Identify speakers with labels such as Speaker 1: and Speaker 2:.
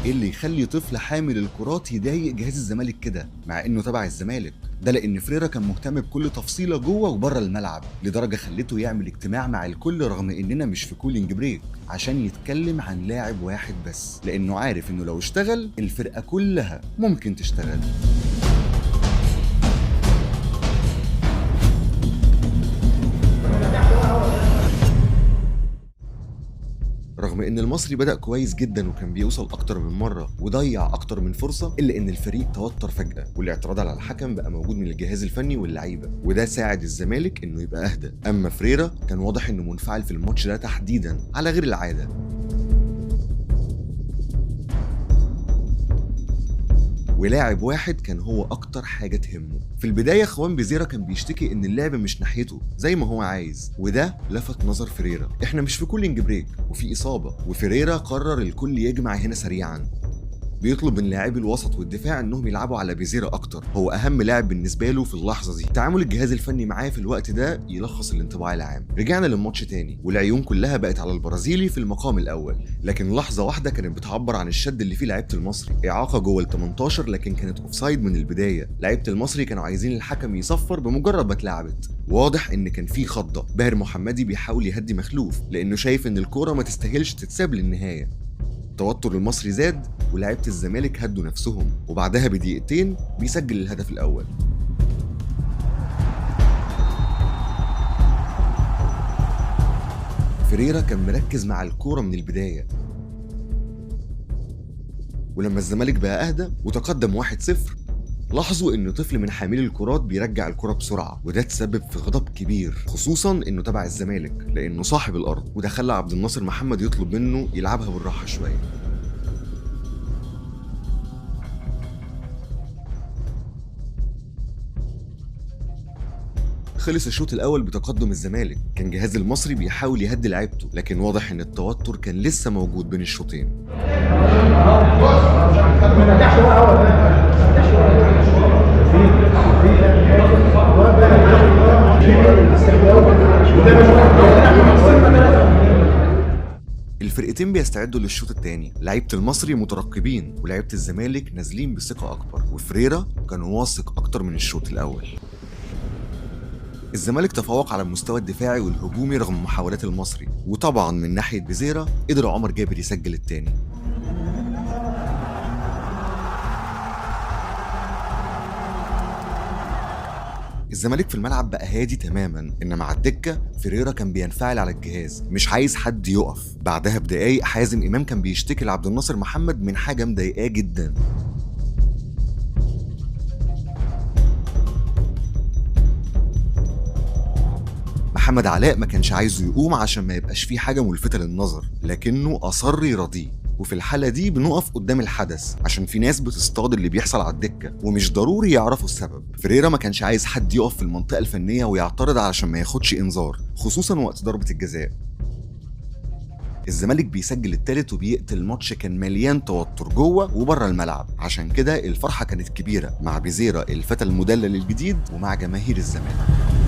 Speaker 1: ايه اللي يخلي طفل حامل الكرات يضايق جهاز الزمالك كده مع انه تبع الزمالك؟ ده لان فريرا كان مهتم بكل تفصيله جوه وبره الملعب، لدرجه خلته يعمل اجتماع مع الكل رغم اننا مش في كولينج بريك، عشان يتكلم عن لاعب واحد بس، لانه عارف انه لو اشتغل الفرقه كلها ممكن تشتغل. رغم ان المصري بدأ كويس جدا وكان بيوصل اكتر من مرة وضيع اكتر من فرصة، الا ان الفريق توتر فجأة والاعتراض على الحكم بقى موجود من الجهاز الفني واللعيبة، وده ساعد الزمالك انه يبقى اهدى. اما فريرا كان واضح انه منفعل في الماتش ده تحديدا على غير العادة. ولاعب واحد كان هو اكتر حاجه تهمه. في البدايه خوان بيزيرا كان بيشتكي ان اللعب مش ناحيته زي ما هو عايز، وده لفت نظر فريرا. احنا مش في كولينج بريك وفي اصابه، وفريرا قرر الكل يجمع هنا سريعا. بيطلب من لاعبي الوسط والدفاع انهم يلعبوا على بيزيرا اكتر، هو اهم لاعب بالنسبه له في اللحظه دي. تعامل الجهاز الفني معاه في الوقت ده يلخص الانطباع العام. رجعنا للماتش تاني والعيون كلها بقت على البرازيلي في المقام الاول، لكن لحظه واحده كانت بتعبر عن الشد اللي فيه لعيبه المصري. اعاقه جوه ال 18 لكن كانت اوفسايد من البدايه. لعيبه المصري كانوا عايزين الحكم يصفر بمجرد ما اتلعبت. واضح ان كان في خضه. باهر محمدي بيحاول يهدي مخلوف لانه شايف ان الكوره ما تستاهلش تتساب للنهايه. توتر المصري زاد ولاعيبه الزمالك هدوا نفسهم، وبعدها بدقيقتين بيسجل الهدف الاول. فريرا كان مركز مع الكوره من البدايه، ولما الزمالك بقى اهدى وتقدم 1-0 لاحظوا ان طفل من حاملي الكرات بيرجع الكرة بسرعة، وده تسبب في غضب كبير، خصوصا انه تبع الزمالك لانه صاحب الارض، وده خلى عبد الناصر محمد يطلب منه يلعبها بالراحة شوية. خلص الشوط الاول بتقدم الزمالك. كان جهاز المصري بيحاول يهدي لعيبته، لكن واضح ان التوتر كان لسه موجود بين الشوطين. الفرقتين بيستعدوا للشوط الثاني، لعيبه المصري مترقبين ولعيبه الزمالك نازلين بثقه اكبر، وفريرا كان واثق اكتر من الشوط الاول. الزمالك تفوق على المستوى الدفاعي والهجومي رغم محاولات المصري، وطبعا من ناحيه بيزيرا قدر عمر جابر يسجل الثاني. الزمالك في الملعب بقى هادي تماما، انما على الدكه فريرا كان بينفعل على الجهاز، مش عايز حد يقف. بعدها بدقايق حازم امام كان بيشتكي لعبد الناصر محمد من حاجه مضايقاه جدا. محمد علاء ما كانش عايزه يقوم عشان ما يبقاش فيه حاجه ملفته للنظر، لكنه اصر يراضيه. وفي الحالة دي بنقف قدام الحدث عشان في ناس بتصطاد اللي بيحصل على الدكة ومش ضروري يعرفوا السبب. فريرا ما كانش عايز حد يقف في المنطقة الفنية ويعترض علشان ما ياخدش انذار، خصوصا وقت ضربة الجزاء. الزمالك بيسجل التالت وبيقتل الماتش كان مليان توتر جوه وبره الملعب، عشان كده الفرحة كانت كبيرة مع بيزيرا الفتى المدلل الجديد ومع جماهير الزمالك.